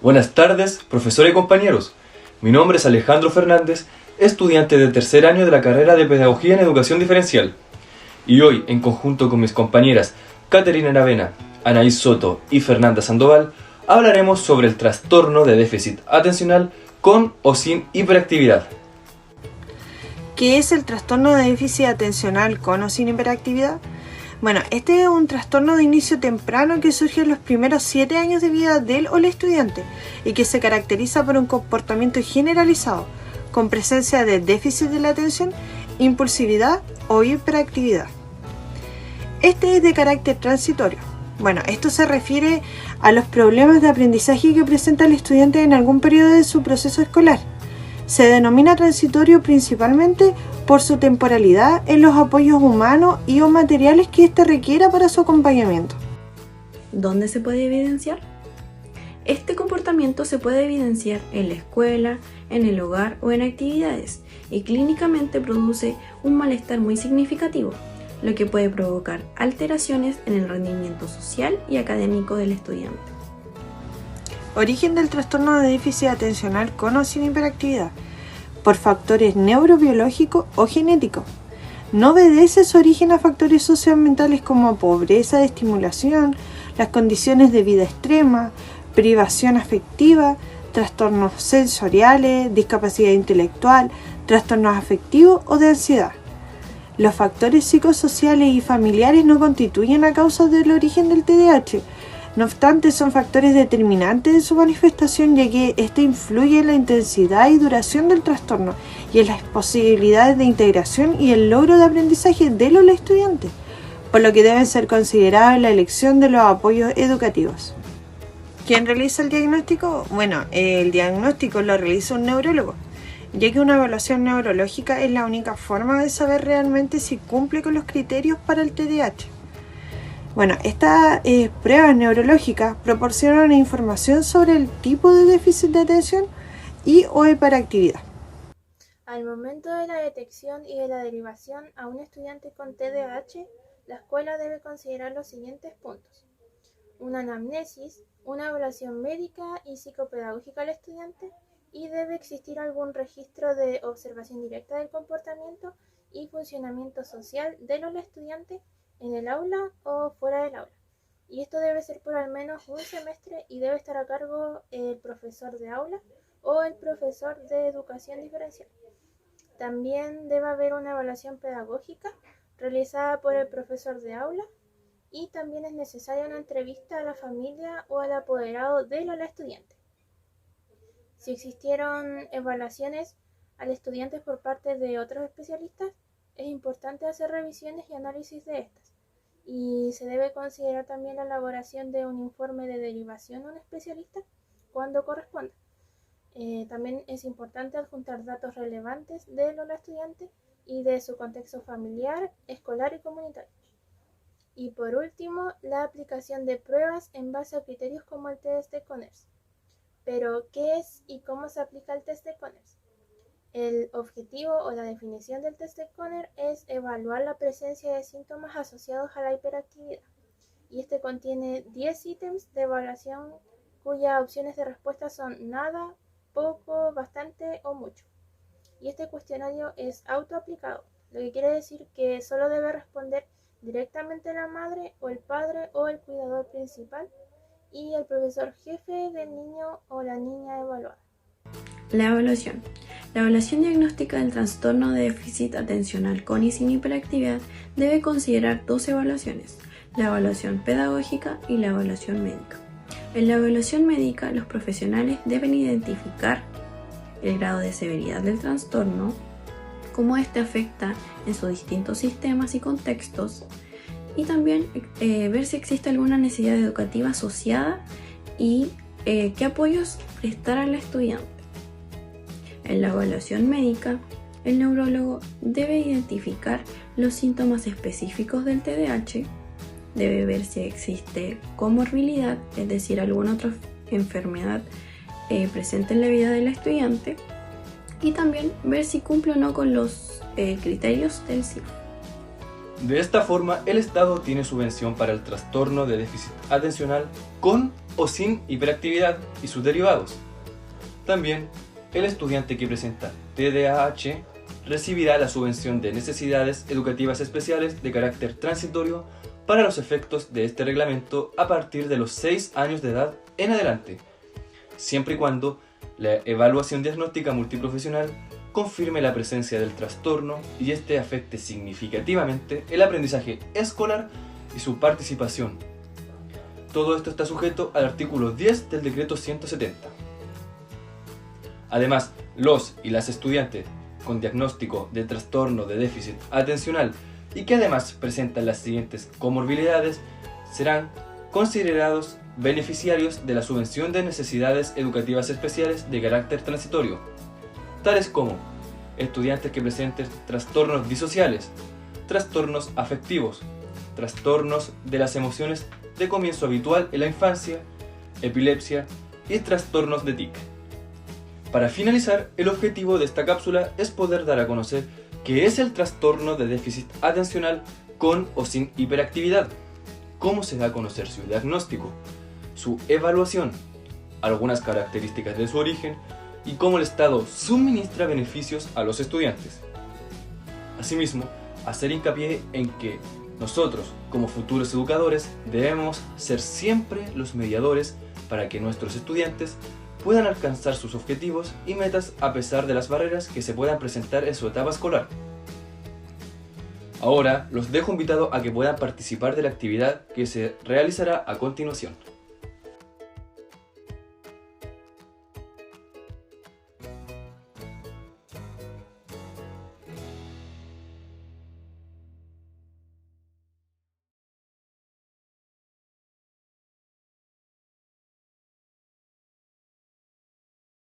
Buenas tardes, profesor y compañeros. Mi nombre es Alejandro Fernández, estudiante de tercer año de la carrera de Pedagogía en Educación Diferencial. Y hoy, en conjunto con mis compañeras Caterina Aravena, Anaís Soto y Fernanda Sandoval, hablaremos sobre el trastorno de déficit atencional con o sin hiperactividad. ¿Qué es el trastorno de déficit atencional con o sin hiperactividad? Bueno, este es un trastorno de inicio temprano que surge en los primeros 7 años de vida del o la estudiante y que se caracteriza por un comportamiento generalizado, con presencia de déficit de la atención, impulsividad o hiperactividad. Este es de carácter transitorio. Bueno, esto se refiere a los problemas de aprendizaje que presenta el estudiante en algún periodo de su proceso escolar. Se denomina transitorio principalmente por su temporalidad en los apoyos humanos y o materiales que éste requiera para su acompañamiento. ¿Dónde se puede evidenciar? Este comportamiento se puede evidenciar en la escuela, en el hogar o en actividades y clínicamente produce un malestar muy significativo, lo que puede provocar alteraciones en el rendimiento social y académico del estudiante. Origen del trastorno de déficit atencional con o sin hiperactividad, por factores neurobiológicos o genéticos. No obedece su origen a factores socioambientales como pobreza de estimulación, las condiciones de vida extrema, privación afectiva, trastornos sensoriales, discapacidad intelectual, trastornos afectivos o de ansiedad. Los factores psicosociales y familiares no constituyen la causa del origen del TDAH. No obstante, son factores determinantes de su manifestación, ya que este influye en la intensidad y duración del trastorno y en las posibilidades de integración y el logro de aprendizaje de los estudiantes, por lo que deben ser considerados en la elección de los apoyos educativos. ¿Quién realiza el diagnóstico? Bueno, el diagnóstico lo realiza un neurólogo, ya que una evaluación neurológica es la única forma de saber realmente si cumple con los criterios para el TDAH. Bueno, estas pruebas neurológicas proporcionan información sobre el tipo de déficit de atención y o hiperactividad. Al momento de la detección y de la derivación a un estudiante con TDAH, la escuela debe considerar los siguientes puntos: una anamnesis, una evaluación médica y psicopedagógica al estudiante, y debe existir algún registro de observación directa del comportamiento y funcionamiento social de los estudiantes en el aula o fuera del aula. Y esto debe ser por al menos un semestre y debe estar a cargo el profesor de aula o el profesor de educación diferencial. También debe haber una evaluación pedagógica realizada por el profesor de aula, y también es necesaria una entrevista a la familia o al apoderado del o la estudiante. Si existieron evaluaciones al estudiante por parte de otros especialistas, es importante hacer revisiones y análisis de estas, y se debe considerar también la elaboración de un informe de derivación a un especialista cuando corresponda. También es importante adjuntar datos relevantes del o la estudiante y de su contexto familiar, escolar y comunitario. Y por último, la aplicación de pruebas en base a criterios como el test de Conners. Pero, ¿qué es y cómo se aplica el test de Conners? El objetivo o la definición del test de Conner es evaluar la presencia de síntomas asociados a la hiperactividad, y este contiene 10 ítems de evaluación cuyas opciones de respuesta son nada, poco, bastante o mucho. Y este cuestionario es autoaplicado, lo que quiere decir que solo debe responder directamente la madre o el padre o el cuidador principal y el profesor jefe del niño o la niña evaluada. La evaluación. La evaluación diagnóstica del trastorno de déficit atencional con y sin hiperactividad debe considerar dos evaluaciones: la evaluación pedagógica y la evaluación médica. En la evaluación médica, los profesionales deben identificar el grado de severidad del trastorno, cómo este afecta en sus distintos sistemas y contextos, y también ver si existe alguna necesidad educativa asociada y qué apoyos prestar al estudiante. En la evaluación médica, el neurólogo debe identificar los síntomas específicos del TDAH, debe ver si existe comorbilidad, es decir, alguna otra enfermedad presente en la vida del estudiante, y también ver si cumple o no con los criterios del CIF. De esta forma, el Estado tiene subvención para el trastorno de déficit atencional con o sin hiperactividad y sus derivados. También, el estudiante que presenta TDAH recibirá la subvención de necesidades educativas especiales de carácter transitorio para los efectos de este reglamento a partir de los 6 años de edad en adelante, siempre y cuando la evaluación diagnóstica multiprofesional confirme la presencia del trastorno y este afecte significativamente el aprendizaje escolar y su participación. Todo esto está sujeto al artículo 10 del decreto 170. Además, los y las estudiantes con diagnóstico de trastorno de déficit atencional y que además presentan las siguientes comorbilidades serán considerados beneficiarios de la subvención de necesidades educativas especiales de carácter transitorio, tales como estudiantes que presenten trastornos disociales, trastornos afectivos, trastornos de las emociones de comienzo habitual en la infancia, epilepsia y trastornos de TIC. Para finalizar, el objetivo de esta cápsula es poder dar a conocer qué es el trastorno de déficit atencional con o sin hiperactividad, cómo se da a conocer su diagnóstico, su evaluación, algunas características de su origen y cómo el Estado suministra beneficios a los estudiantes. Asimismo, hacer hincapié en que nosotros, como futuros educadores, debemos ser siempre los mediadores para que nuestros estudiantes puedan alcanzar sus objetivos y metas a pesar de las barreras que se puedan presentar en su etapa escolar. Ahora los dejo invitados a que puedan participar de la actividad que se realizará a continuación.